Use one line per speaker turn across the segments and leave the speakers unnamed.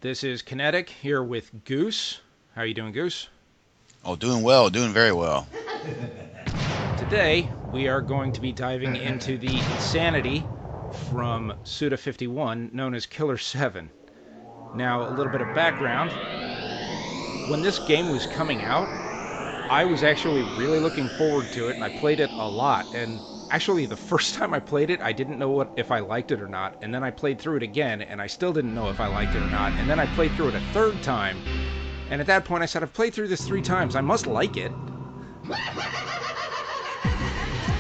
This is Kynetyk here with Goose. How are you doing, Goose?
Oh, doing well, doing very well.
Today, we are going to be diving into the insanity from Suda 51, known as Killer7. Now, a little bit of background. When this game was coming out, I was actually really looking forward to it, and I played it a lot. And actually, the first time I played it, I didn't know if I liked it or not. And then I played through it again, and I still didn't know if I liked it or not. And then I played through it a third time, and at that point I said, I've played through this 3 times. I must like it.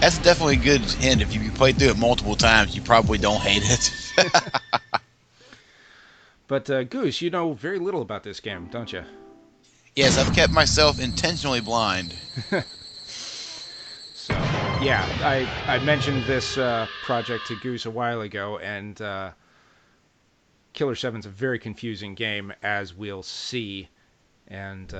That's definitely a good hint. If you play through it multiple times, you probably don't hate it.
But, Goose, you know very little about this game, don't you?
Yes, I've kept myself intentionally blind.
So, yeah, I mentioned this project to Goose a while ago, and Killer7's a very confusing game, as we'll see. And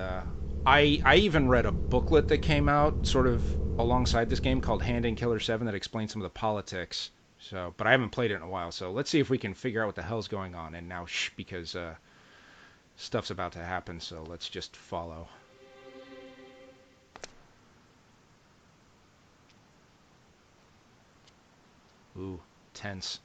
I even read a booklet that came out sort of alongside this game called Hand in Killer7 that explains some of the politics. So, but I haven't played it in a while, so let's see if we can figure out what the hell's going on. And now, shh, because stuff's about to happen, so let's just follow. Ooh, tense.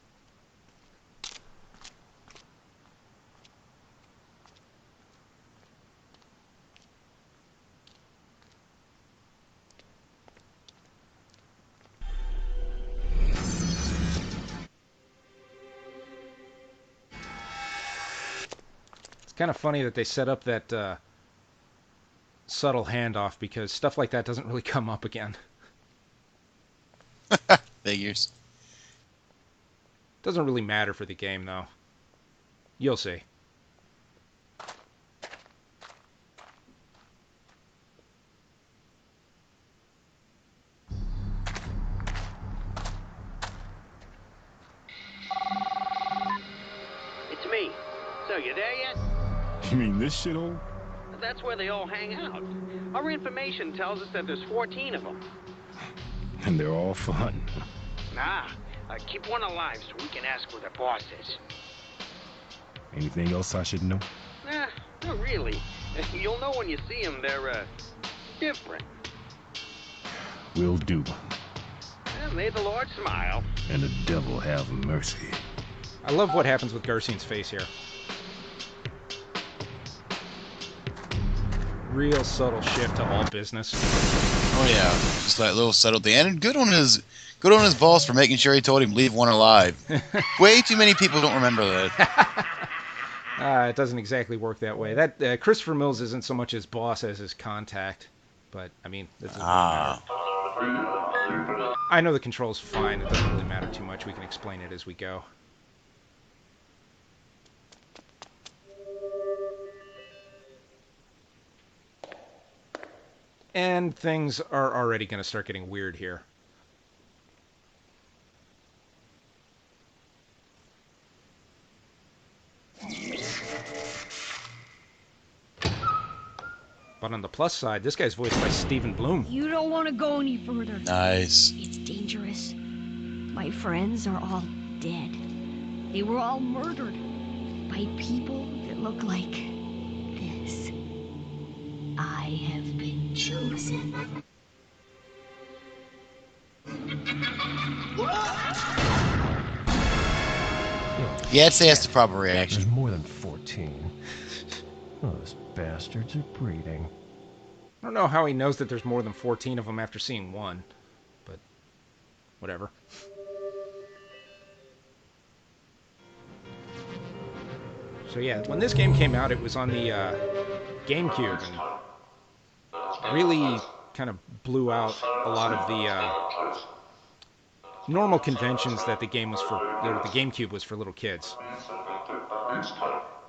It's kind of funny that they set up that subtle handoff because stuff like that doesn't really come up again.
Figures.
Doesn't really matter for the game, though. You'll see.
It's me. So, you there yet?
You mean this shithole?
That's where they all hang out. Our information tells us that there's 14 of them.
And they're all fun.
Nah, keep one alive so we can ask where the boss is.
Anything else I should know?
Nah, not really. You'll know when you see them, they're, different.
Will do.
May the Lord smile.
And the devil have mercy.
I love what happens with Garcine's face here. Real subtle shift to all business.
Oh yeah, just that little subtle thing. And good on his boss for making sure he told him leave one alive. Way too many people don't remember that.
It doesn't exactly work that way. That Christopher Mills isn't so much his boss as his contact. But, I mean, that doesn't really matter. I know the control's fine. It doesn't really matter too much. We can explain it as we go. And things are already going to start getting weird here. But on the plus side, this guy's voiced by Stephen Bloom.
You don't want to go any further.
Nice.
It's dangerous. My friends are all dead. They were all murdered by people that look like this. I have been chosen.
Yeah, I'd say that's the proper reaction.
There's more than 14. Those bastards are breeding.
I don't know how he knows that there's more than 14 of them after seeing one, but whatever. So yeah, when this game came out, it was on the GameCube, and really kind of blew out a lot of the normal conventions that the game was for, or the GameCube was for little kids.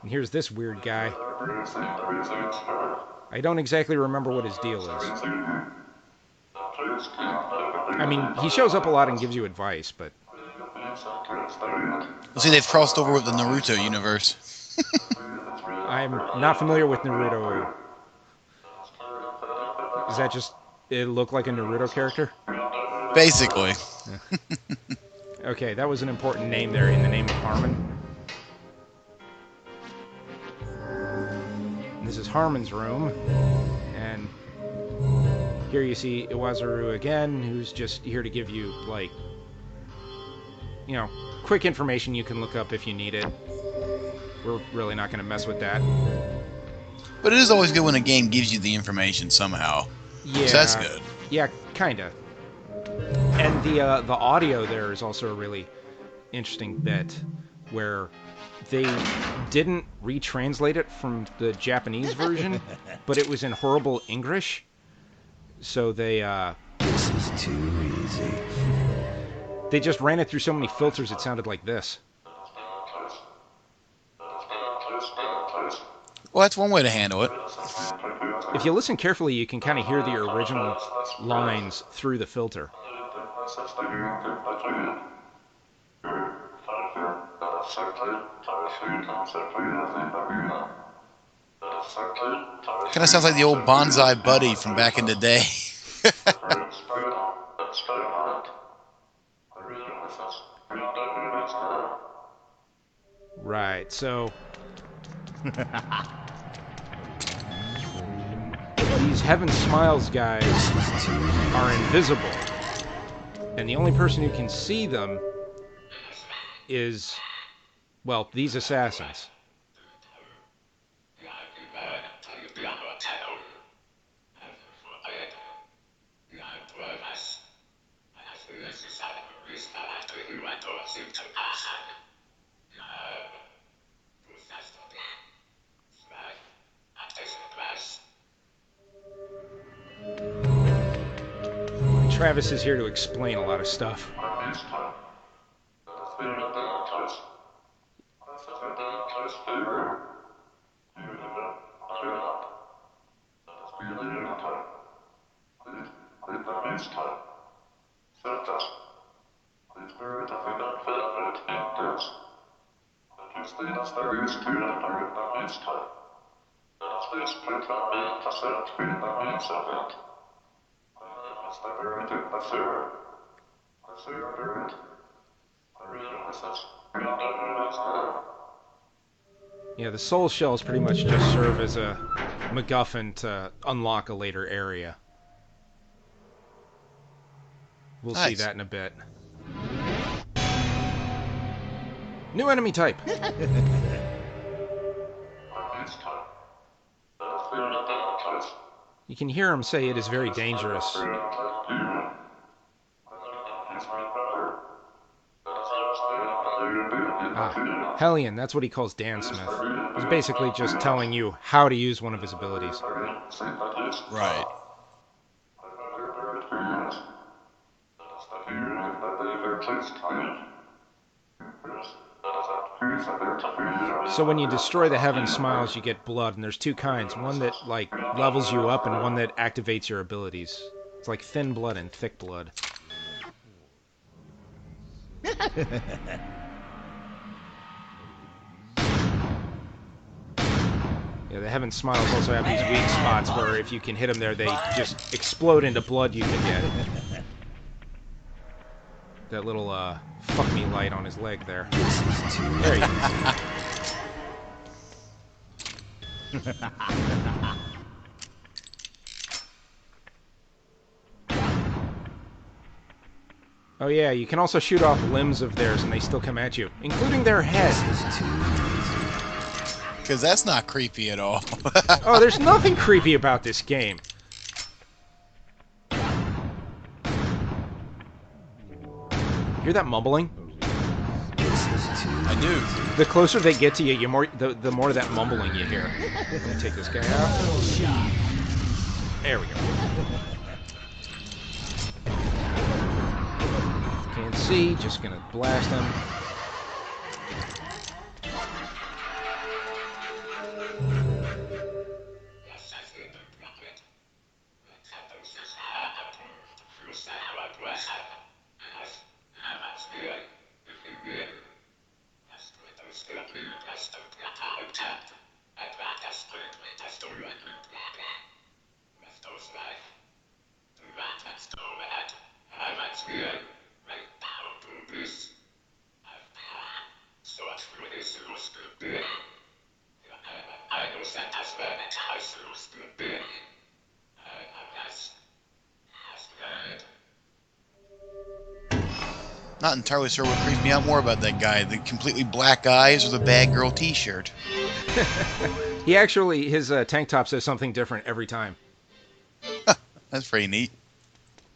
And here's this weird guy. I don't exactly remember what his deal is. I mean, he shows up a lot and gives you advice, but...
Well, see, they've crossed over with the Naruto universe.
I'm not familiar with Naruto. Is that just... it look like a Naruto character?
Basically.
Okay, that was an important name there in the name of Harman. This is Harman's room, and here you see Iwazaru again, who's just here to give you, like, you know, quick information you can look up if you need it. We're really not going to mess with that.
But it is always good when a game gives you the information somehow.
Yeah,
So that's good.
Yeah, kinda. And the audio there is also a really interesting bit where they didn't retranslate it from the Japanese version, but it was in horrible English. So they
This is too easy.
they just ran it through so many filters it sounded like this.
Well, that's one way to handle it.
If you listen carefully, you can kind of hear the original lines through the filter.
Kind of sounds like the old Bonsai Buddy from back in the day.
Right, so these Heaven Smiles guys are invisible, and the only person who can see them is, well, these assassins. Travis is here to explain a lot of stuff. Yeah, the soul shells pretty much just serve as a MacGuffin to unlock a later area. We'll see that in a bit. New enemy type. You can hear him say it is very dangerous. Ah, Hellion, that's what he calls Dan Smith. He's basically just telling you how to use one of his abilities.
Right.
So when you destroy the Heaven Smiles, you get blood, and there's two kinds. One that, like, levels you up, and one that activates your abilities. It's like thin blood and thick blood. Yeah, the Heaven Smiles also have these weak spots where if you can hit them there, they just explode into blood you can get. That little, fuck me light on his leg there. There you go. Oh yeah, you can also shoot off limbs of theirs and they still come at you, including their head.
Because that's not creepy at all.
Oh, there's nothing creepy about this game. Hear that mumbling?
I do.
The closer they get to you, the more of that mumbling you hear. Let me take this guy out. There we go. Can't see, just gonna blast him.
Not entirely sure what creeps me out more about that guy, the completely black eyes or the bad girl t-shirt.
He actually, his tank top says something different every time.
That's pretty neat.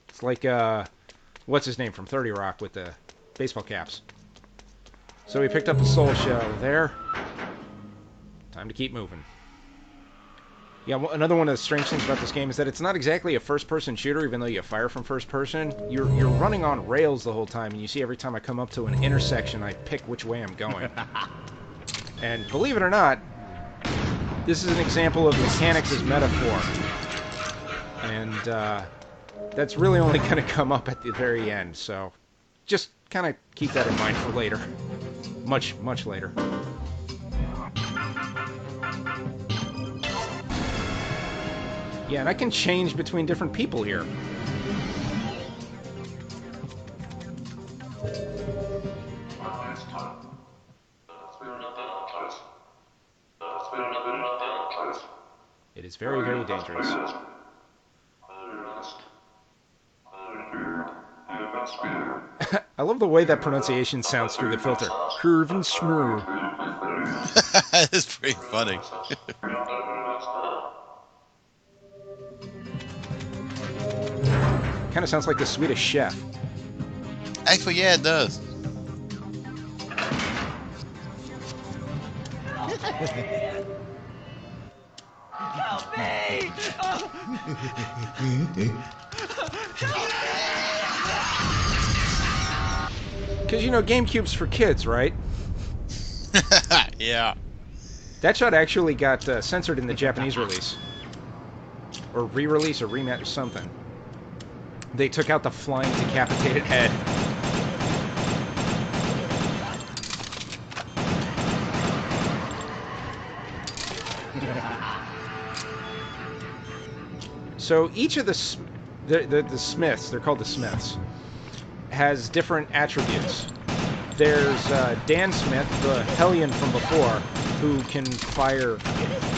It's like, what's his name from 30 Rock with the baseball caps. So we picked up a soul shell there. Time to keep moving. Yeah, another one of the strange things about this game is that it's not exactly a first-person shooter, even though you fire from first person. You're running on rails the whole time, and you see every time I come up to an intersection, I pick which way I'm going. And believe it or not, this is an example of mechanics as metaphor. And that's really only going to come up at the very end, so just kind of keep that in mind for later. Much, much later. Yeah, and I can change between different people here. It is very, very dangerous. I love the way that pronunciation sounds through the filter. Curve and smooth.
It's pretty funny.
Kind of sounds like the Swedish Chef.
Actually, yeah, it does.
Help me!
Because, you know, GameCube's for kids, right?
Yeah.
That shot actually got censored in the Japanese release. Or re-release or rematch or something. They took out the flying decapitated head. So each of the Smiths, they're called the Smiths, has different attributes. There's Dan Smith, the Hellion from before, who can fire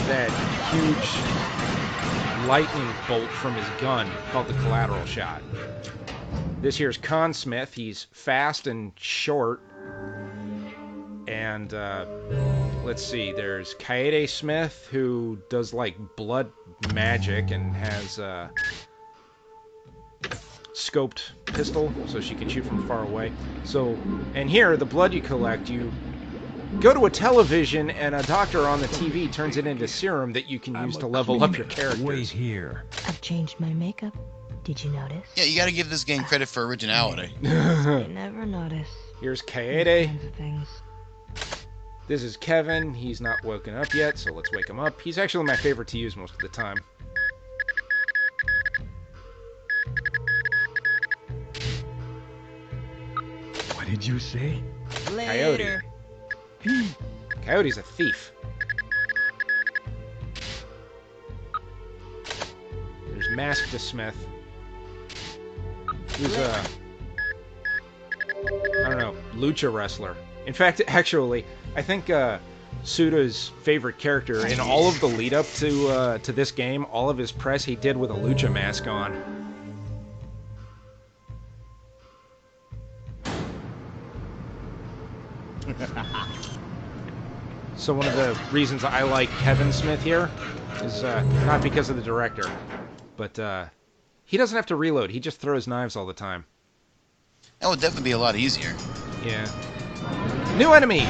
that huge lightning bolt from his gun called the collateral shot. This here's Kun Smith. He's fast and short. And let's see, there's Kynetyk Smith, who does like blood magic and has scoped pistol, so she can shoot from far away. So, and here, the blood you collect, you go to a television, and a doctor on the TV turns it into serum that you can use to level up your characters.
Wait here.
I've changed my makeup. Did you notice?
Yeah, you gotta give this game credit for originality.
I never notice.
Here's
These
Kynetyk.
kinds of things.
This is Kevin. He's not woken up yet, so let's wake him up. He's actually my favorite to use most of the time.
What did you say?
Coyote. Coyote's a thief. There's Masked Smith, who's a, I don't know, lucha wrestler. In fact, actually, I think Suda's favorite character in all of the lead up to this game, all of his press he did with a lucha mask on. So one of the reasons I like Kevin Smith here is not because of the director, but he doesn't have to reload. He just throws knives all the time.
That would definitely be a lot easier.
Yeah. New enemy!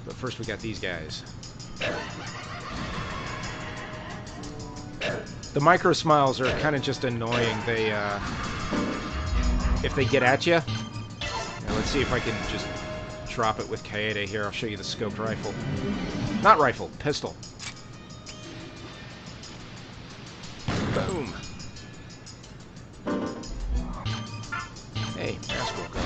But first we got these guys. The micro smiles are kind of just annoying. They, if they get at you. Now let's see if I can just drop it with Kynetyk here. I'll show you the scoped rifle. Not rifle, pistol. Boom. Hey, mask woke up.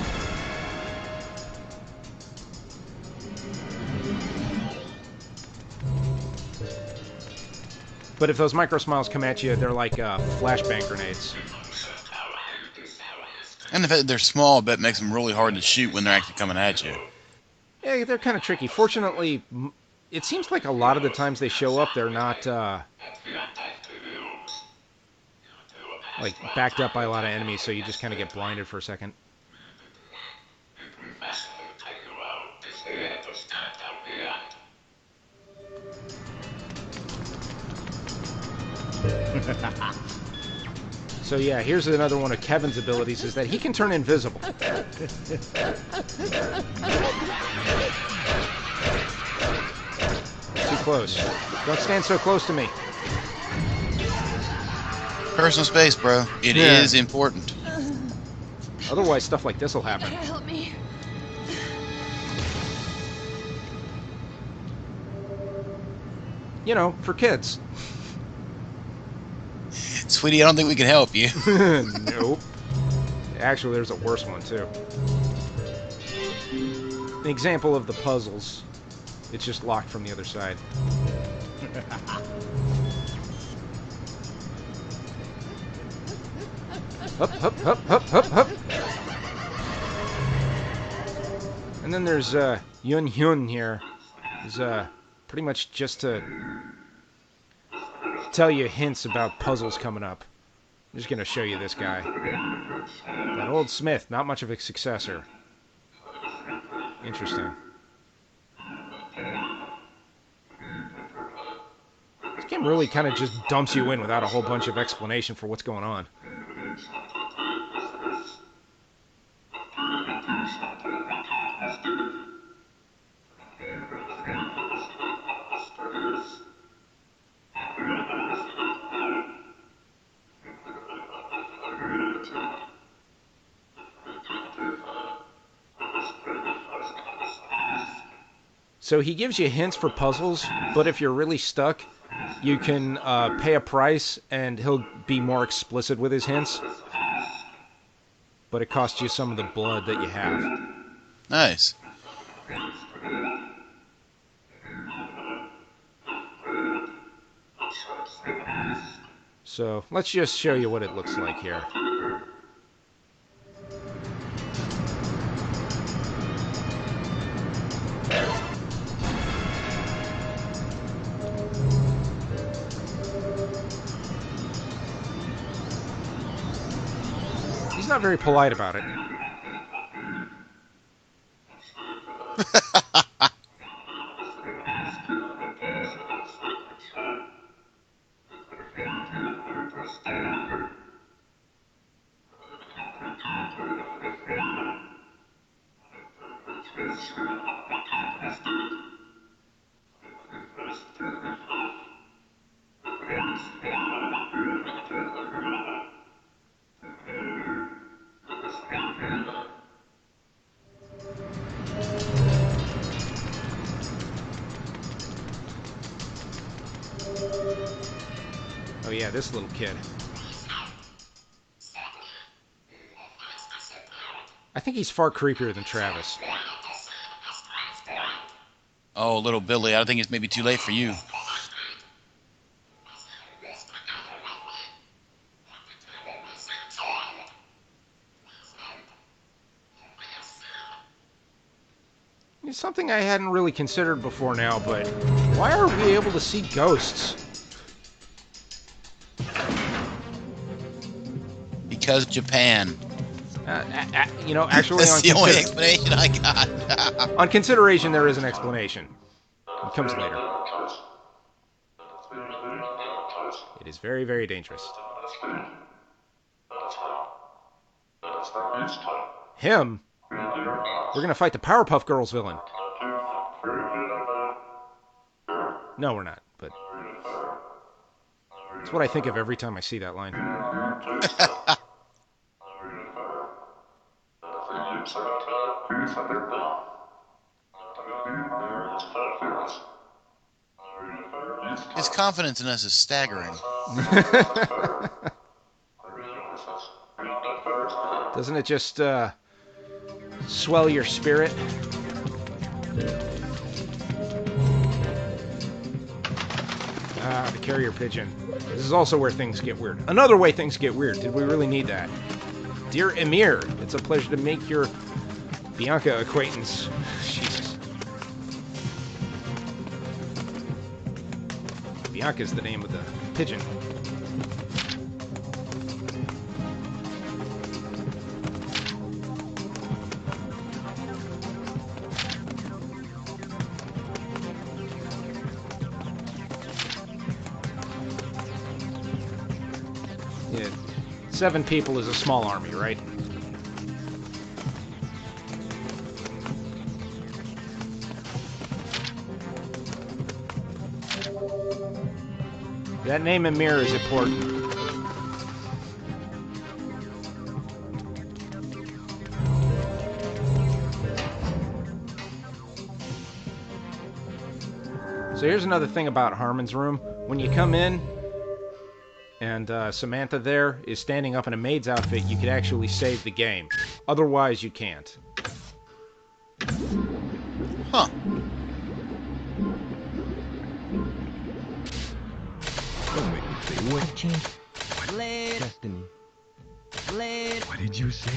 But if those micro smiles come at you, they're like flashbang grenades.
And the fact that they're small, I bet makes them really hard to shoot when they're actually coming at you.
Yeah, they're kind of tricky. Fortunately, it seems like a lot of the times they show up, they're not like backed up by a lot of enemies, so you just kind of get blinded for a second. So yeah, here's another one of Kevin's abilities, is that he can turn invisible. Too close. Don't stand so close to me.
Personal space, bro. It is important.
Otherwise, stuff like this will happen.
Help me.
You know, for kids.
Sweetie, I don't think we can help you.
Nope. Actually, there's a worse one, too. An example of the puzzles. It's just locked from the other side. Hup, hup, hup, hup, hup, hup. And then there's Yun Hyun here. He's pretty much just to tell you hints about puzzles coming up. I'm just going to show you this guy. That old Smith, not much of a successor. Interesting. This game really kind of just dumps you in without a whole bunch of explanation for what's going on. So he gives you hints for puzzles, but if you're really stuck, you can pay a price and he'll be more explicit with his hints. But it costs you some of the blood that you have.
Nice.
So let's just show you what it looks like here. He's not very polite about it. Oh yeah, this little kid. I think he's far creepier than Travis.
Oh, little Billy, I think it's maybe too late for you.
It's something I hadn't really considered before now, but why are we able to see ghosts?
Because Japan.
You know, actually,
That's the only explanation I got.
on consideration, there is an explanation. It comes later. It is very, very dangerous. Him? We're gonna fight the Powerpuff Girls villain. No, we're not, but it's what I think of every time I see that line.
His confidence in us is staggering.
Doesn't it just swell your spirit? Ah, the carrier pigeon. This is also where things get weird. Another way things get weird. Did we really need that? Dear Emir, it's a pleasure to make your Bianca acquaintance. Jesus. Bianca's the name of the pigeon. Yeah, 7 people is a small army, right? That name and mirror is important. So here's another thing about Harman's room. When you come in, and Samantha there is standing up in a maid's outfit, you could actually save the game. Otherwise, you can't.
Huh.
Don't make me say what?
Change.
Blade.
Destiny.
Blade.
What did you say?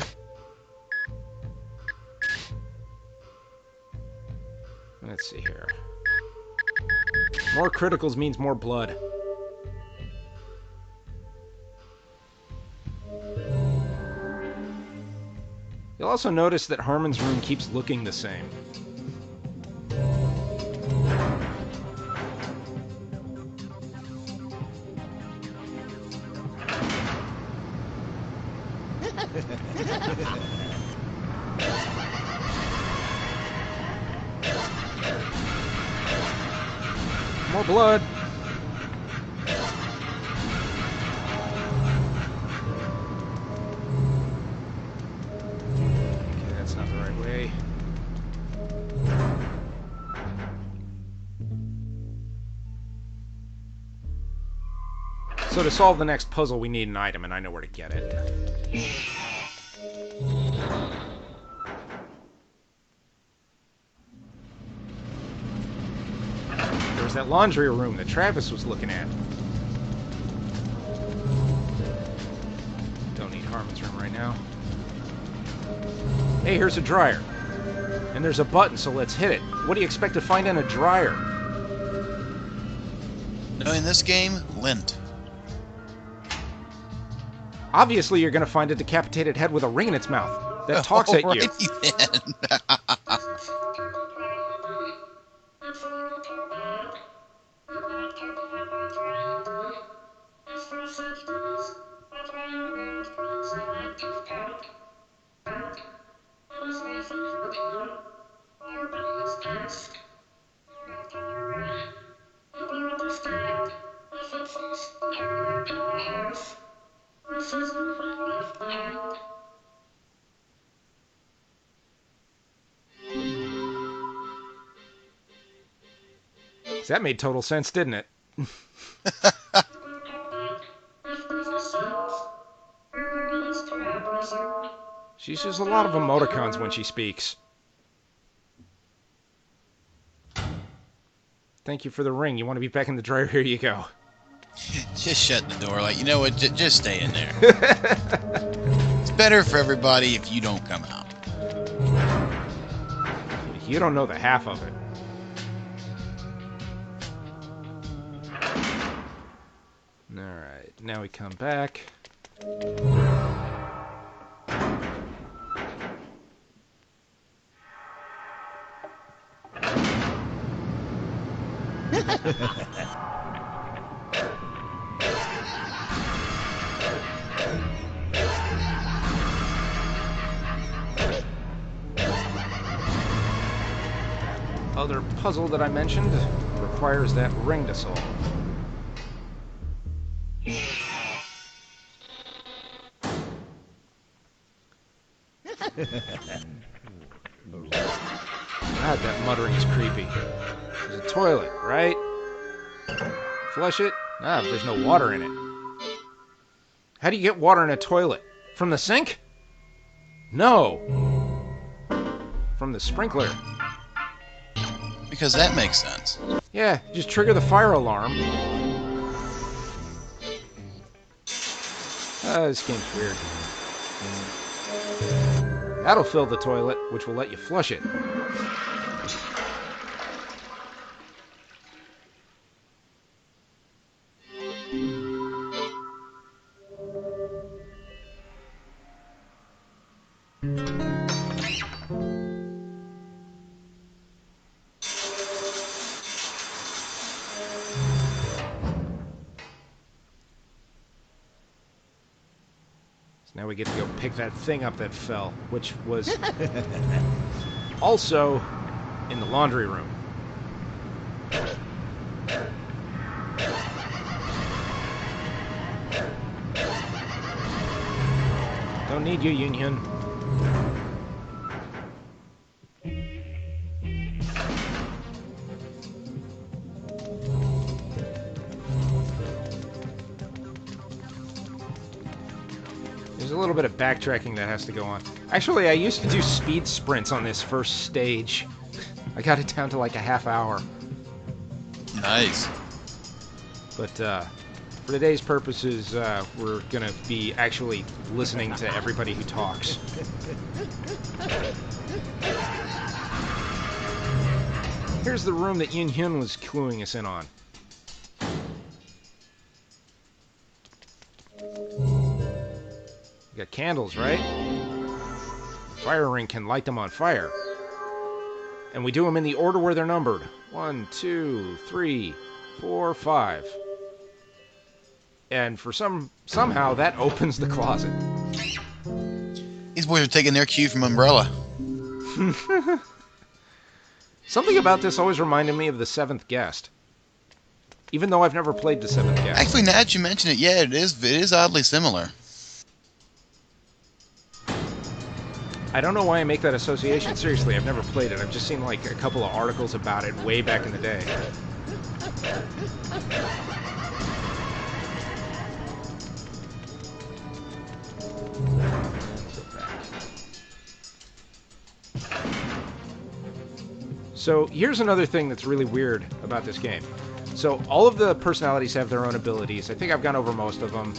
Let's see here. More criticals means more blood. You'll also notice that Harman's room keeps looking the same. More blood. Okay, that's not the right way. So to solve the next puzzle, we need an item, and I know where to get it. There's that laundry room that Travis was looking at. Don't need Harman's room right now. Hey, here's a dryer. And there's a button, so let's hit it. What do you expect to find in a dryer?
No, in this game, lint.
Obviously, you're going to find a decapitated head with a ring in its mouth that talks at you.
Alrighty then.
That made total sense, didn't it? She uses a lot of emoticons when she speaks. Thank you for the ring. You want to be back in the dryer? Here you go.
Just shut the door. Like, you know what? Just stay in there. It's better for everybody if you don't come out.
You don't know the half of it. Alright, now we come back. Other puzzle that I mentioned requires that ring to solve. God, that muttering is creepy. There's a toilet, right? Flush it? Ah, there's no water in it. How do you get water in a toilet? From the sink? No. From the sprinkler.
Because that makes sense.
Yeah, just trigger the fire alarm. This game's weird. That'll fill the toilet, which will let you flush it. So now we get to go pick that thing up that fell, which was also in the laundry room. Don't need you, Yun-Hyun. There's a little bit of backtracking that has to go on. Actually, I used to do speed sprints on this first stage. I got it down to like a half hour.
Nice.
But for today's purposes, we're going to be actually listening to everybody who talks. Here's the room that Yun-Hyun was cluing us in on. You got candles, right? Fire ring can light them on fire. And we do them in the order where they're numbered. 1, 2, 3, 4, 5. And for somehow that opens the closet.
These boys are taking their cue from Umbrella.
Something about this always reminded me of The Seventh Guest. Even though I've never played The Seventh Guest.
Actually, now that you mention it, yeah, it is oddly similar.
I don't know why I make that association. Seriously, I've never played it. I've just seen like a couple of articles about it way back in the day. So here's another thing that's really weird about this game. So all of the personalities have their own abilities. I think I've gone over most of them.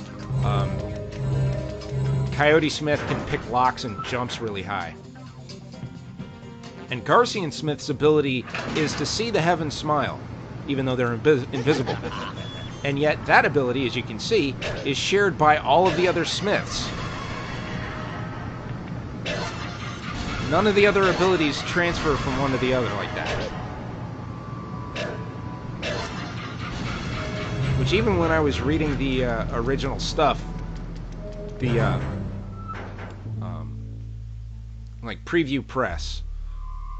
Coyote Smith can pick locks and jumps really high. And Garcian Smith's ability is to see the heavens smile, even though they're invisible. And yet that ability, as you can see, is shared by all of the other Smiths. None of the other abilities transfer from one to the other like that. Which even when I was reading the original stuff, the like preview press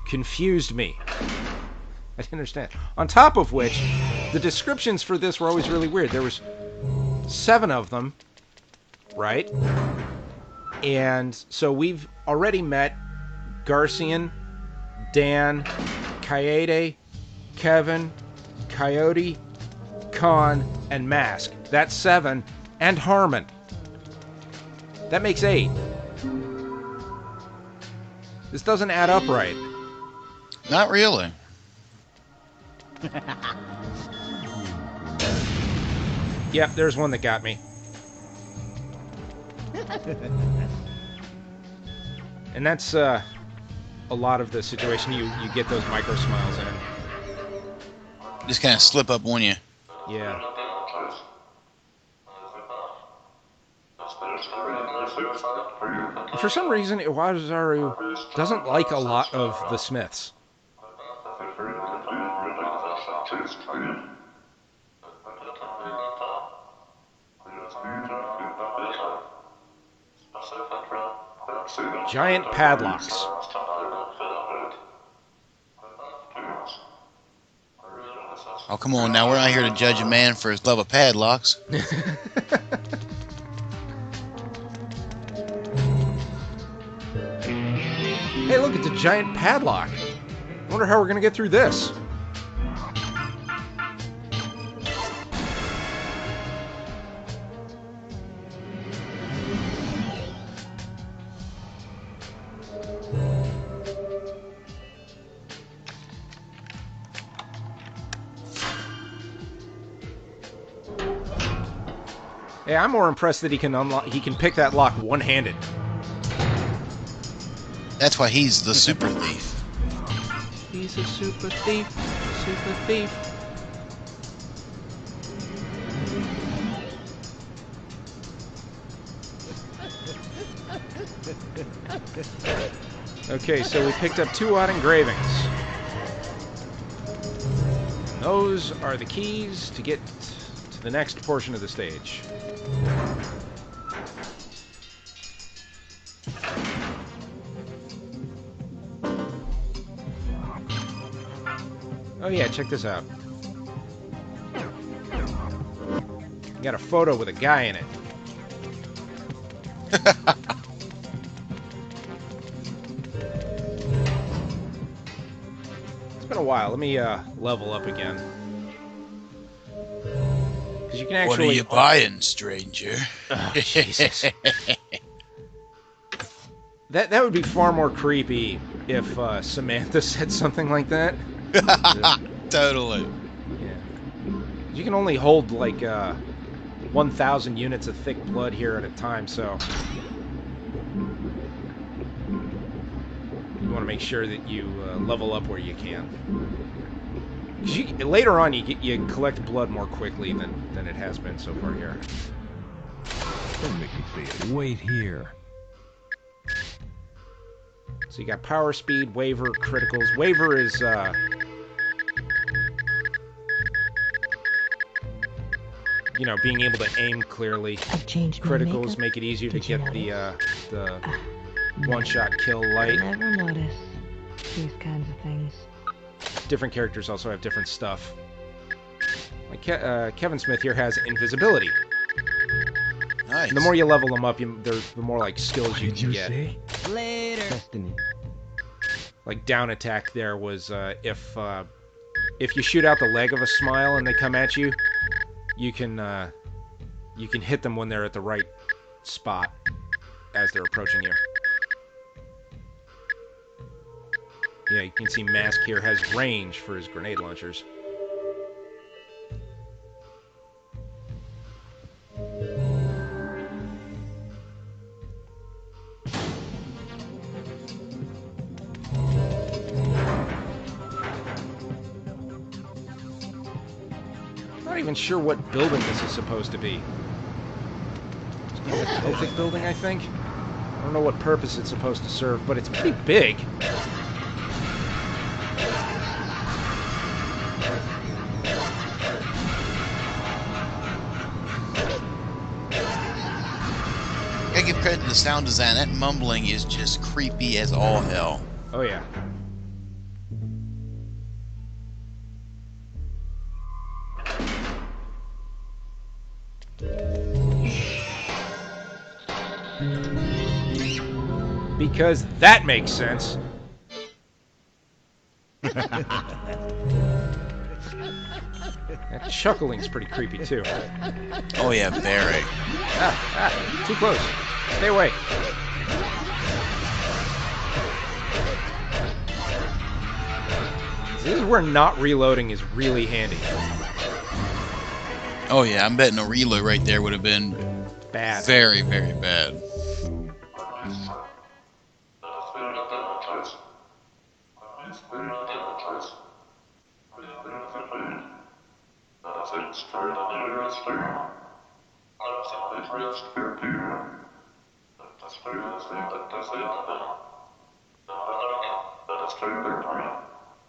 confused me. I didn't understand. On top of which, the descriptions for this were always really weird. There was 7 of them, right? And so we've already met Garcian, Dan, Kaede, Kevin, Coyote, Khan, and Mask. That's 7. And Harman. That makes 8. This doesn't add up right.
Not really.
Yep, there's one that got me. And that's a lot of the situation. You get those micro smiles in.
Just kind of slip up on you.
Yeah. For some reason, Iwazaru doesn't like a lot of the Smiths. Giant padlocks.
Oh, come on now. We're not here to judge a man for his love of padlocks.
Hey, look, it's a giant padlock. I wonder how we're going to get through this. Hey, I'm more impressed that he can pick that lock one-handed.
That's why he's the super thief.
He's a super thief, super thief. Okay, so we picked up 2 odd engravings. And those are the keys to get to the next portion of the stage. Oh yeah, check this out. Got a photo with a guy in it. It's been a while. Let me level up again. Because you can actually...
What are you buying, stranger?
Oh, Jesus. That would be far more creepy if Samantha said something like that.
Totally.
Yeah. You can only hold like 1,000 units of thick blood here at a time, so you want to make sure that you level up where you can. 'Cause later on, you collect blood more quickly than it has been so far here.
Don't make me say it. Wait here.
So you got power, speed, waver, criticals. Waver is you know, being able to aim clearly.
I've changed my
Criticals
makeup.
make it easier to
Did you
get the
notice?
one-shot kill
I
light.
never notice these kinds of things.
Different characters also have different stuff. Like Kevin Smith here has invisibility.
Nice.
And the more you level them up, the more like skills
What
you
did
can
you
get.
say?
Later.
Destiny.
Like down attack there was if you shoot out the leg of a smile and they come at you, you can hit them when they're at the right spot as they're approaching you. Yeah, you can see Mask here has range for his grenade launchers. Not even sure what building this is supposed to be. It's a Celtic building, I think. I don't know what purpose it's supposed to serve, but it's pretty big.
I give credit to the sound design. That mumbling is just creepy as all hell.
Oh yeah. Because that makes sense. That chuckling's pretty creepy too.
Oh yeah, very.
Too close. Stay away. This is where not reloading is really handy.
Oh yeah, I'm betting a reload right there would have been
Bad.
very, very bad.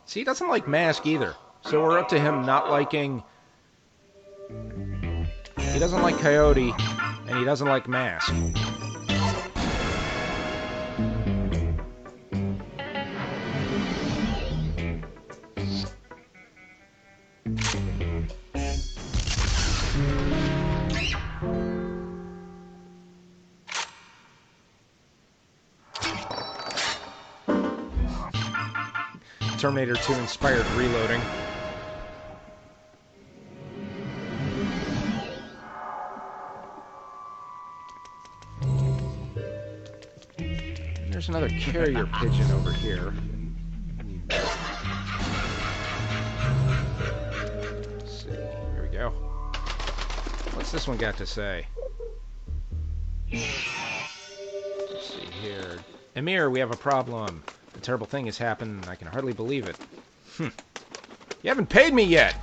See, he doesn't like Mask either. So we're up to him not liking... He doesn't like Coyote, and he doesn't like Mask. Terminator 2 inspired reloading. And there's another carrier pigeon over here. Let's see. Here we go. What's this one got to say? Let's see here. Emir, we have a problem. A terrible thing has happened, and I can hardly believe it. You haven't paid me yet!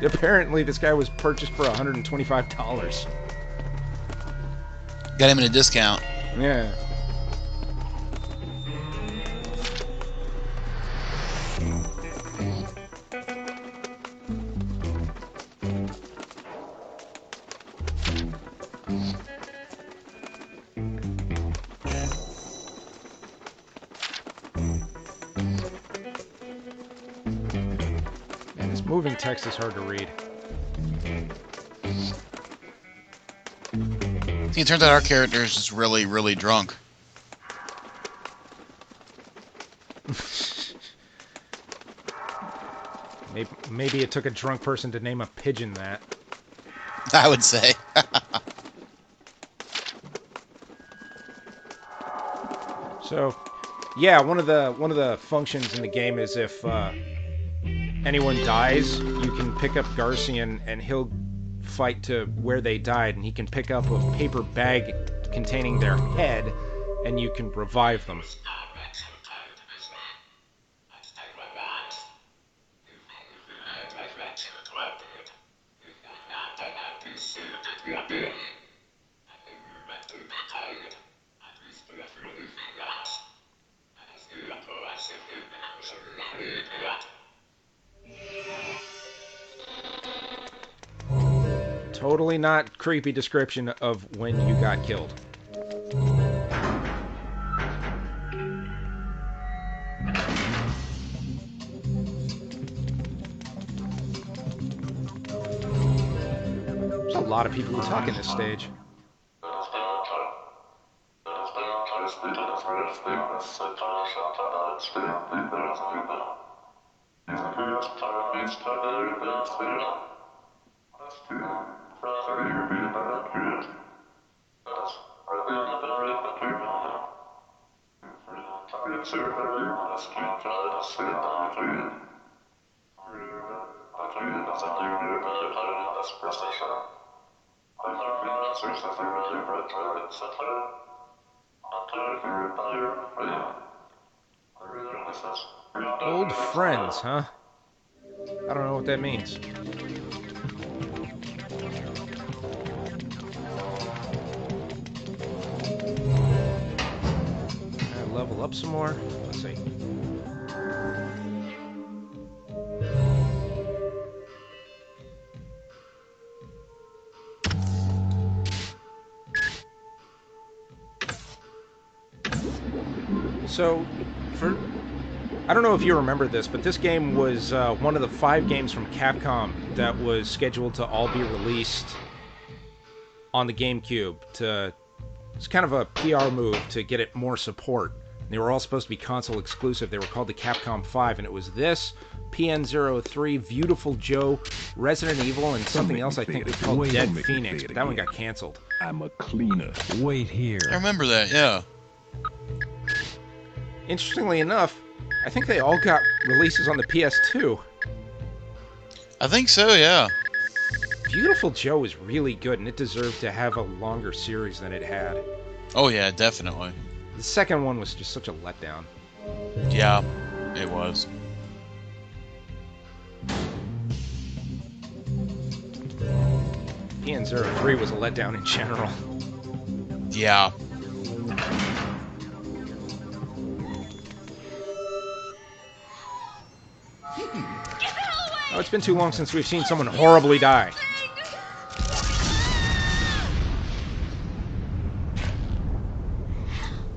Apparently, this guy was purchased for $125.
Got him in a discount.
Yeah. moving text is hard to read.
See, it turns out our character is just really, really drunk.
Maybe it took a drunk person to name a pigeon that.
I would say.
So, yeah, one of the functions in the game is if anyone dies, you can pick up Garcian and he'll fight to where they died, and he can pick up a paper bag containing their head, and you can revive them. Totally not creepy description of when you got killed. There's a lot of people who talk in this stage. Old friends, huh? I don't know what that means. Level up some more. Let's see. So, I don't know if you remember this, but this game was one of the 5 games from Capcom that was scheduled to all be released on the GameCube. It's kind of a PR move to get it more support. They were all supposed to be console exclusive. They were called the Capcom 5, and it was this, PN03, Beautiful Joe, Resident Evil, and something else I think was called Dead Phoenix, but that one got canceled.
I'm a cleaner. Wait here.
I remember that, yeah.
Interestingly enough, I think they all got releases on the PS2.
I think so, yeah.
Beautiful Joe is really good, and it deserved to have a longer series than it had.
Oh, yeah, definitely.
The second one was just such a letdown.
Yeah, it was.
PN03 was a letdown in general.
Yeah.
Oh, it's been too long since we've seen someone horribly die.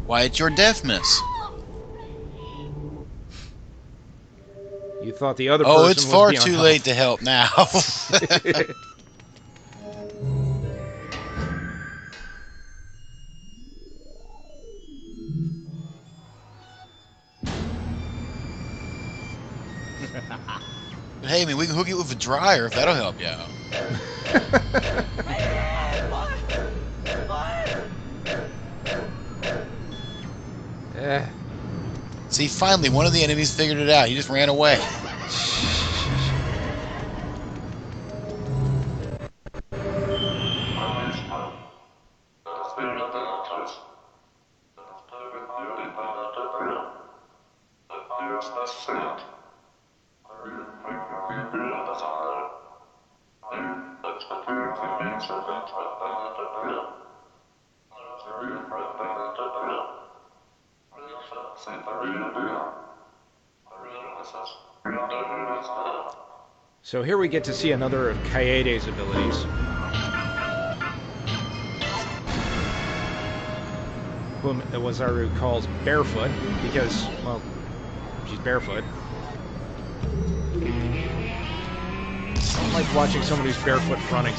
Why, it's your death miss.
You thought the other person
Oh,
was
it's far
beyond
too
help.
late to help now. But hey, I mean, we can hook you with a dryer if that'll help you out. See, finally, one of the enemies figured it out. He just ran away.
So here we get to see another of Kaede's abilities. Whom Wazaru calls Barefoot, because, well, she's barefoot. I don't like watching someone who's barefoot running.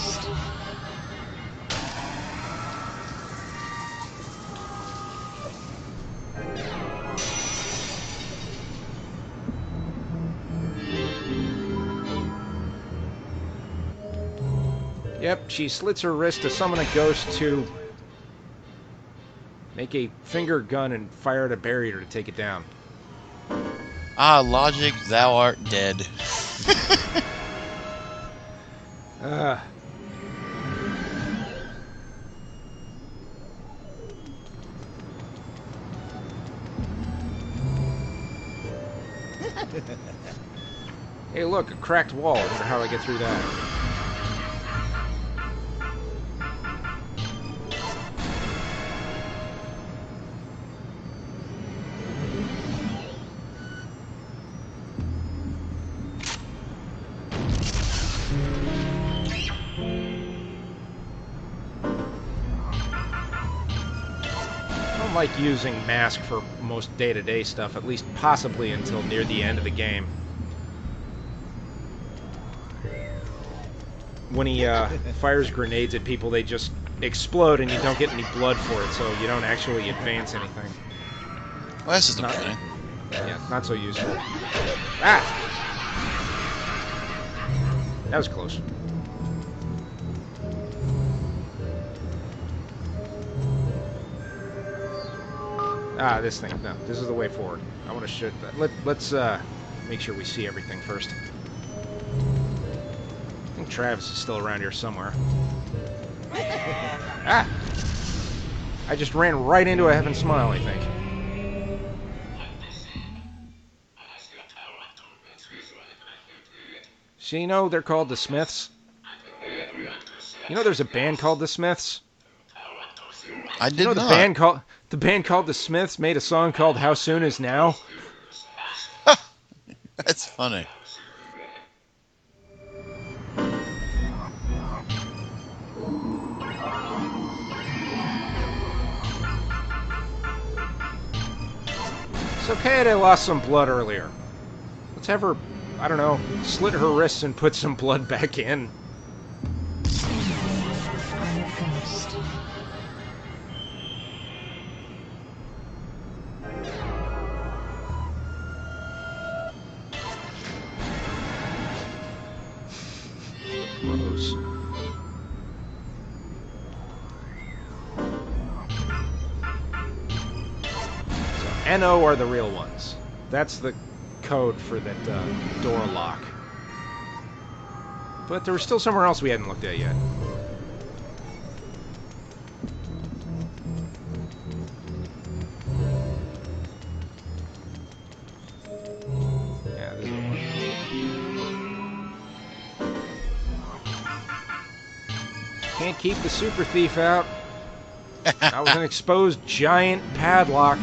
Yep, she slits her wrist to summon a ghost to make a finger gun and fire at a barrier to take it down.
Ah, logic, thou art dead.
Hey, look, a cracked wall. I wonder how I get through that. Like using mask for most day-to-day stuff, at least possibly until near the end of the game. When he fires grenades at people, they just explode and you don't get any blood for it, so you don't actually advance anything.
Well, this is the beginning.
Yeah, not so useful. Ah! That was close. Ah, this thing. No, this is the way forward. I want to shoot that. Let's make sure we see everything first. I think Travis is still around here somewhere. Ah! I just ran right into a Heaven Smile, I think. So you know they're called the Smiths? You know there's a band called the Smiths?
I did
You know
not.
the band called the Smiths made a song called How Soon Is Now?
That's funny.
It's okay they lost some blood earlier. Let's have her, I don't know, slit her wrists and put some blood back in. Gross. So NO are the real ones. That's the code for that door lock. But there was still somewhere else we hadn't looked at yet. Yeah, this is the one. Can't keep the super thief out. That was an exposed giant padlock.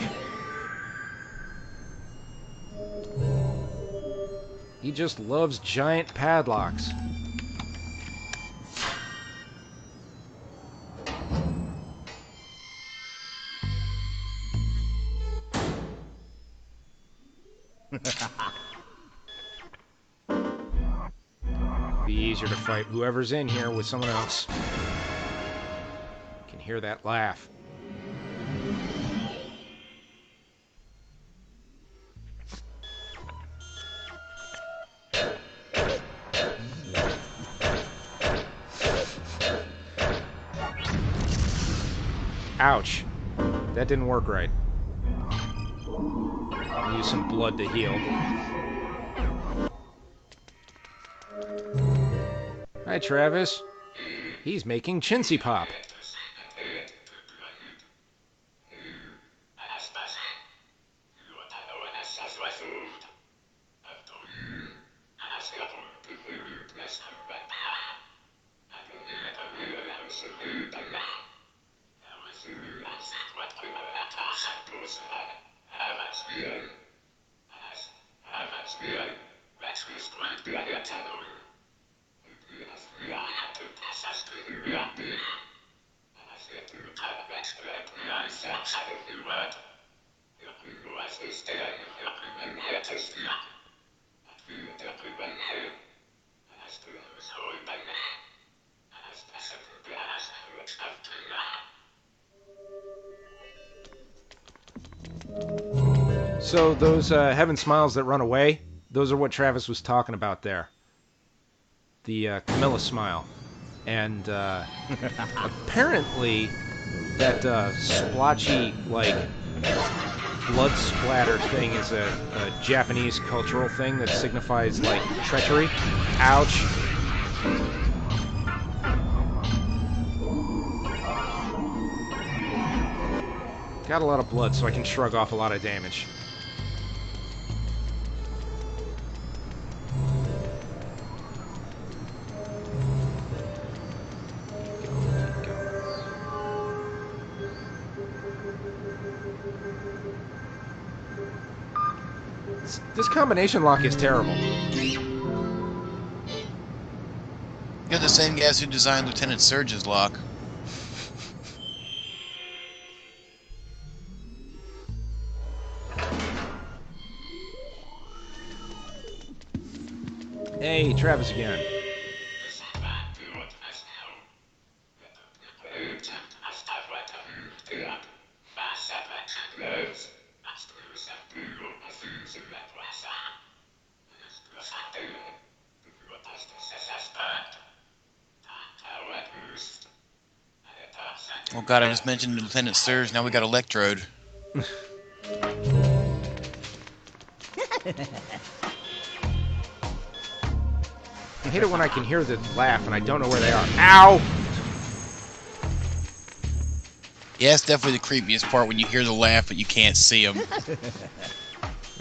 He just loves giant padlocks. Be easier to fight whoever's in here with someone else. Can hear that laugh. Ouch. That didn't work right. I'll use some blood to heal. Hi, Travis. He's making chintzy pop. So those heaven smiles that run away, those are what Travis was talking about there. The Camilla smile. And apparently that splotchy, like, blood splatter thing is a Japanese cultural thing that signifies, like, treachery. Ouch. Got a lot of blood, so I can shrug off a lot of damage. This combination lock is terrible.
You're the same guys who designed Lieutenant Surge's lock.
Hey, Travis again.
Oh god, I just mentioned Lieutenant Surge, now we got Electrode.
I hate it when I can hear the laugh and I don't know where they are. Ow!
Yeah, it's definitely the creepiest part when you hear the laugh but you can't see them.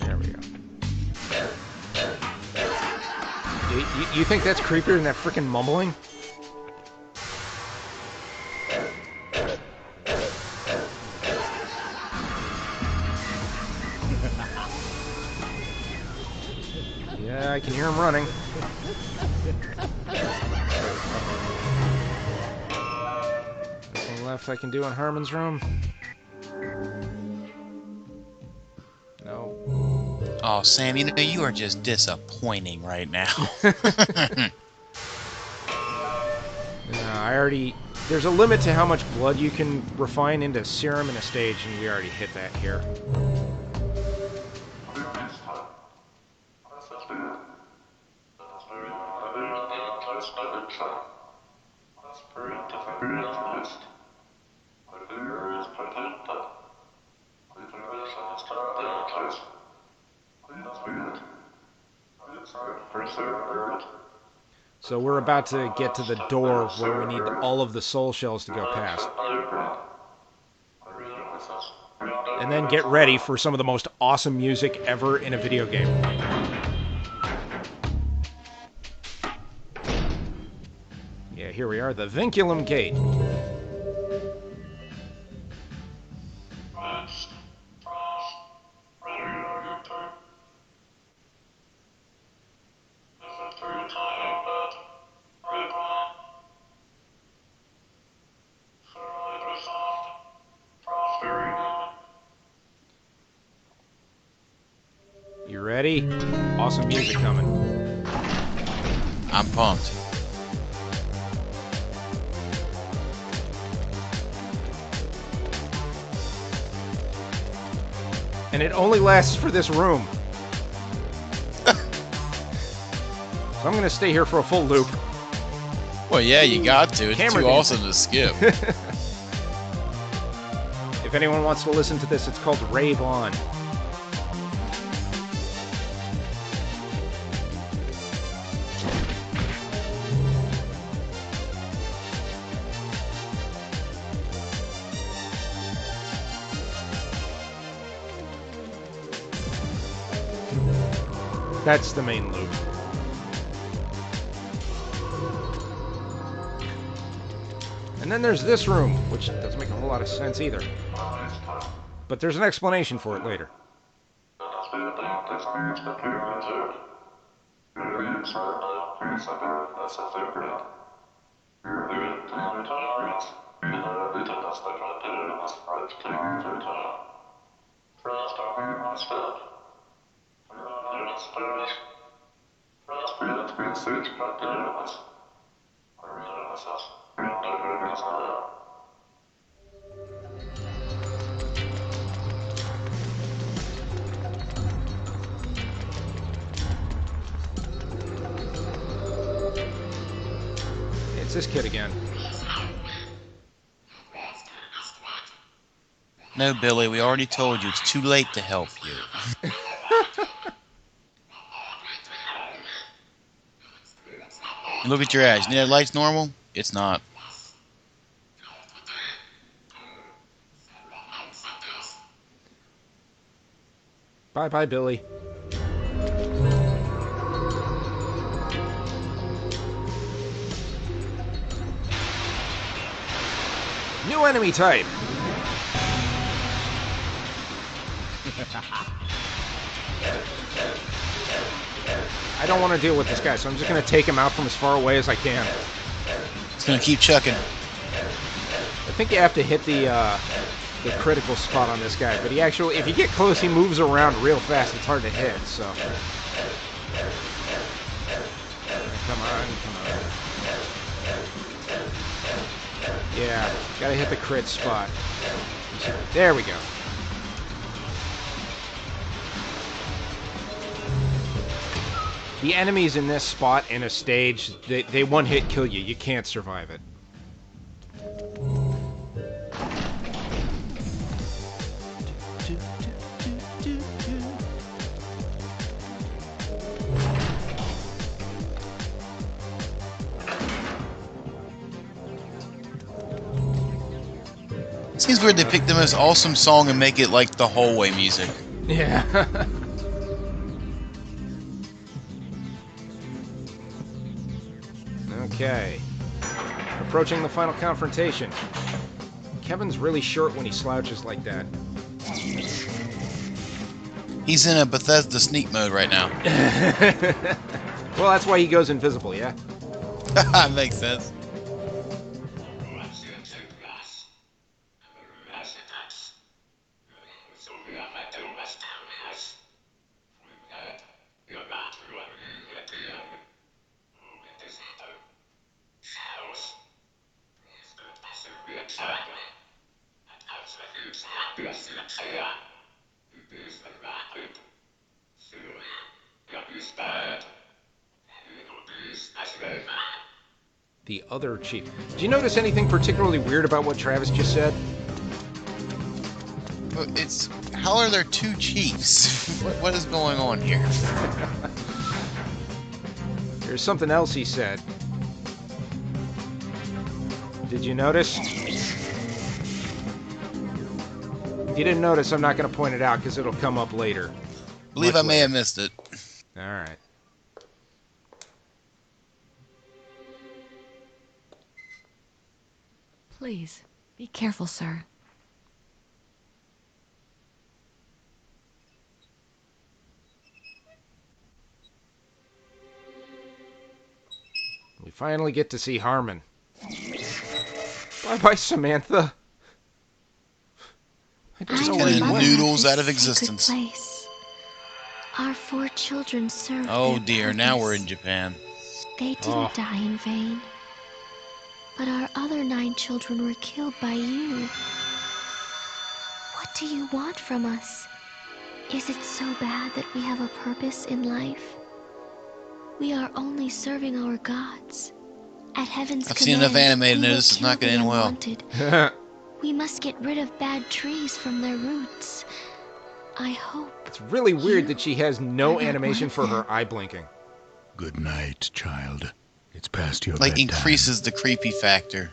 There we go. You think that's creepier than that freaking mumbling? Yeah, I can hear him running. Anything left I can do in Harman's room? No.
Oh, Sam, you know, you are just disappointing right now.
I already... There's a limit to how much blood you can refine into serum in a stage, and we already hit that here. So we're about to get to the door where we need all of the soul shells to go past. And then get ready for some of the most awesome music ever in a video game. Yeah, here we are, the Vinculum Gate. You ready? Awesome music coming.
I'm pumped.
And it only lasts for this room. So I'm going to stay here for a full loop.
Well, yeah, you got to. It's
Camera
too
dancing.
awesome to skip.
If anyone wants to listen to this, it's called Rave On. That's the main loop. And then there's this room, which doesn't make a whole lot of sense either. But there's an explanation for it later. It's this kid again.
No, Billy, we already told you it's too late to help you. Look at your eyes. You need that light's normal? It's not.
Bye-bye, Billy. New enemy type. I don't want to deal with this guy, so I'm just going to take him out from as far away as I can.
It's going to keep chucking.
I think you have to hit the critical spot on this guy, but he actually, if you get close, he moves around real fast. It's hard to hit, so. Come on, come on. Yeah, gotta hit the crit spot. There we go. The enemies in this spot in a stage, they one-hit kill you. You can't survive it.
Seems weird they pick the most awesome song and make it like the hallway music.
Yeah. Okay. Approaching the final confrontation. Kevin's really short when he slouches like that.
He's in a Bethesda sneak mode right now.
Well, that's why he goes invisible, yeah?
Makes sense.
The other chief. Did you notice anything particularly weird about what Travis just said?
It's how are there two chiefs? What is going on here?
There's something else he said. Did you notice? If you didn't notice, I'm not going to point it out because it'll come up later.
Believe I may have missed it.
All right.
Please, be careful, sir.
We finally get to see Harman. Bye-bye, Samantha. I just
Just
know where he
kinda
went.
noodles out of existence.
Place. Our 4 children served
Oh
their
dear, now
purpose.
we're in Japan.
They didn't
Oh.
die in vain. But our other 9 children were killed by you. What do you want from us? Is it so bad that we have a purpose in life? We are only serving our gods. At heaven's
I've seen enough
command,
anime to
we
know
will
this is
kill
not gonna
the
end well.
unwanted. We must get rid of bad trees from their roots. I hope.
It's really weird
You
that she has no
are not
animation
one of
for her
them.
eye blinking.
Good night, child. It's past your
Like
bedtime.
increases the creepy factor.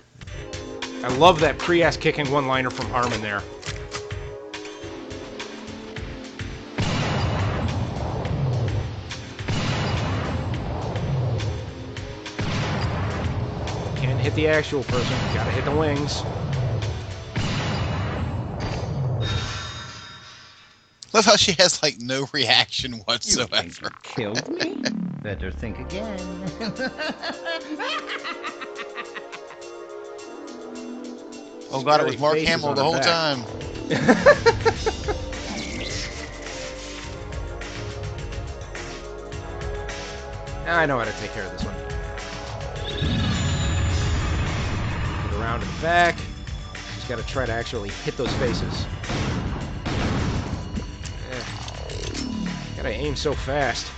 I love that pre-ass kicking one-liner from Harman there. Can't hit the actual person, gotta hit the wings.
Love how she has like no reaction
You think
whatsoever.
you killed me? Better think again.
Oh god, it was
Scary
Mark
faces
Hamill
on
the
her
whole
back.
time.
I know how to take care of this one. Get around and back. Just gotta try to actually hit those faces. Gotta aim so fast.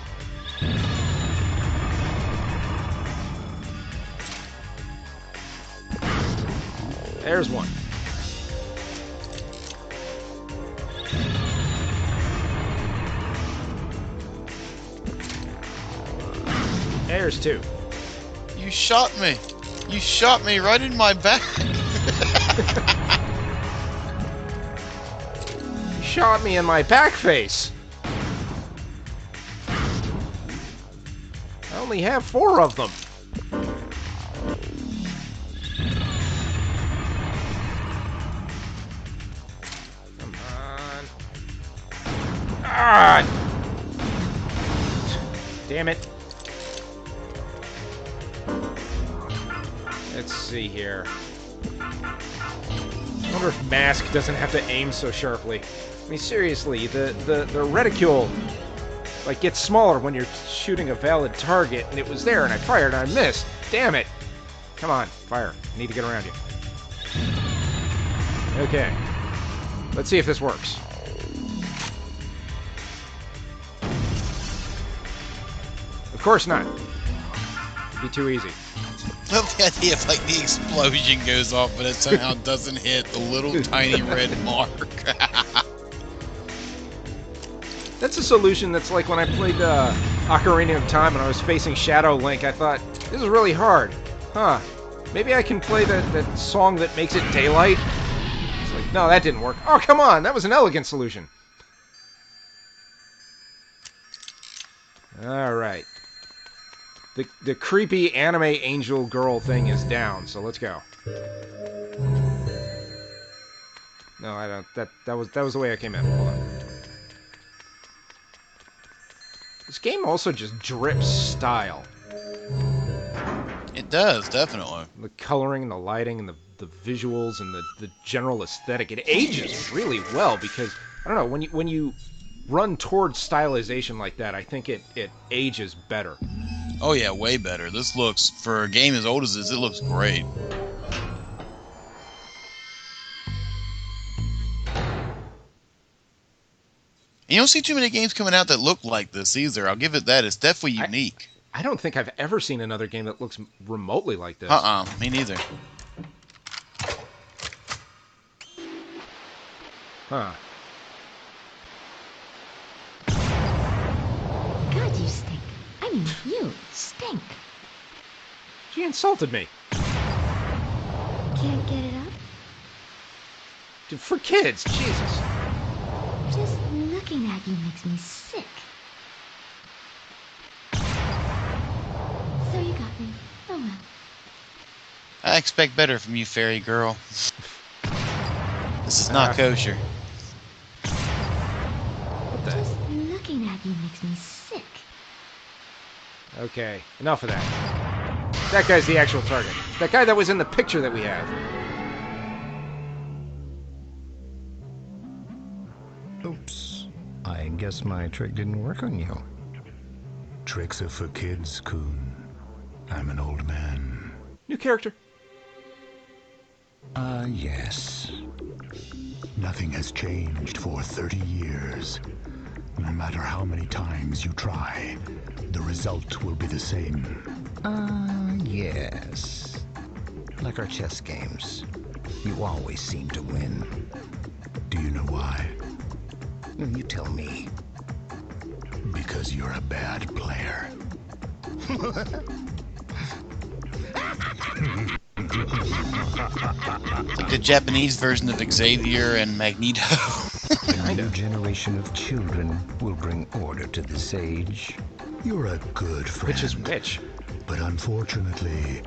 There's one. There's two.
You shot me. You shot me right in my back.
You shot me in my back face. I only have 4 of them. Come on. Ah! Damn it. Let's see here. I wonder if Mask doesn't have to aim so sharply. I mean, seriously, the reticule like gets smaller when you're shooting a valid target, and it was there, and I fired, and I missed. Damn it! Come on, fire. I need to get around you. Okay. Let's see if this works. Of course not. It'd be too easy.
I love the idea if like the explosion goes off, but it somehow doesn't hit the little tiny red mark.
That's a solution that's like when I played Ocarina of Time and I was facing Shadow Link, I thought, this is really hard. Huh. Maybe I can play that song that makes it daylight? It's like, no, that didn't work. Oh, come on! That was an elegant solution. Alright. The creepy anime angel girl thing is down, so let's go. No, I don't. That was the way I came in. Hold on. This game also just drips style.
It does, definitely.
The coloring and the lighting and the visuals and the general aesthetic. It ages really well because, I don't know, when you run towards stylization like that, I think it ages better.
Oh yeah, way better. This looks, for a game as old as this, it looks great. You don't see too many games coming out that look like this either. I'll give it that. It's definitely unique.
I don't think I've ever seen another game that looks remotely like this.
Me neither.
Huh.
God, you stink. I mean, you stink.
She insulted me.
Can't get it up?
Dude, for kids, Jesus.
Just looking at you makes me sick. So you got me. Oh well.
I expect better from you, fairy girl. This is not kosher.
What the?
Just looking at you makes me sick.
Okay, enough of that. That guy's the actual target. That guy that was in the picture that we have.
Oops. I guess my trick didn't work on you.
Tricks are for kids, Kun. I'm an old man.
New character.
Yes.
Nothing has changed for 30 years. No matter how many times you try, the result will be the same.
Yes. Like our chess games. You always seem to win.
Do you know why?
You tell me.
Because you're a bad player.
The Japanese version of Xavier and Magneto.
A new generation of children will bring order to this age.
You're a good friend.
Which is which?
But unfortunately,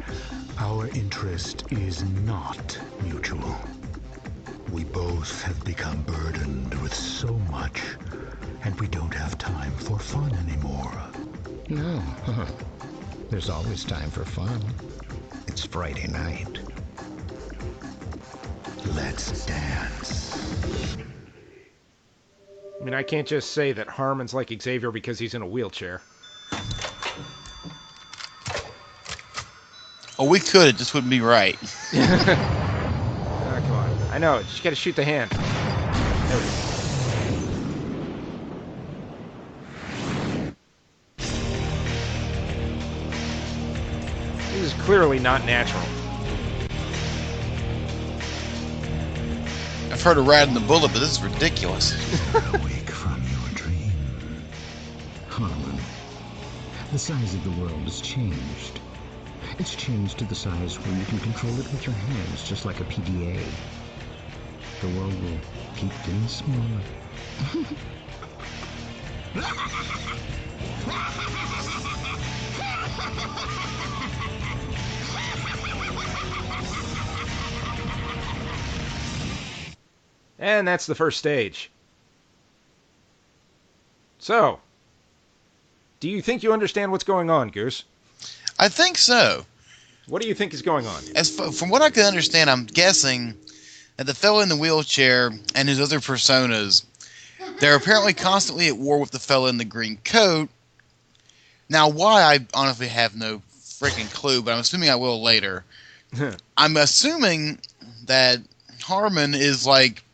our interest is not mutual. We both have become burdened with so much, and we don't have time for fun anymore.
No. There's always time for fun. It's Friday night.
Let's dance.
I mean, I can't just say that Harman's like Xavier because he's in a wheelchair.
Oh, we could. It just wouldn't be right.
Oh, come on. I know. You just gotta shoot the hand. There we go. This is clearly not natural.
I've heard of riding the bullet, but this is ridiculous.
Awake from your dream. Harman, the size of the world has changed. It's changed to the size where you can control it with your hands, just like a PDA. The world will keep getting smaller.
And that's the first stage. So, do you think you understand what's going on, Goose?
I think so.
What do you think is going on?
From what I can understand, I'm guessing that the fellow in the wheelchair and his other personas, they're apparently constantly at war with the fellow in the green coat. Now, why, I honestly have no freaking clue, but I'm assuming I will later. I'm assuming that Harman is like,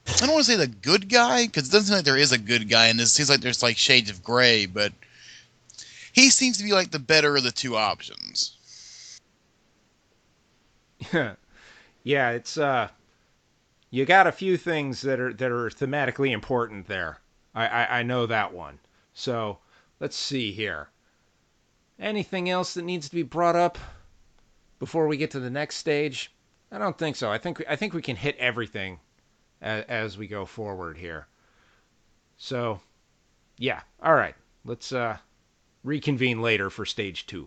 I don't want to say the good guy, because it doesn't seem like there is a good guy in this. It seems like there's like shades of gray, but he seems to be like the better of the two options.
Yeah, it's you got a few things that are thematically important there. I know that one. So let's see here. Anything else that needs to be brought up before we get to the next stage? I don't think so. I think we can hit everything as we go forward here. So, yeah. All right. Let's reconvene later for stage 2.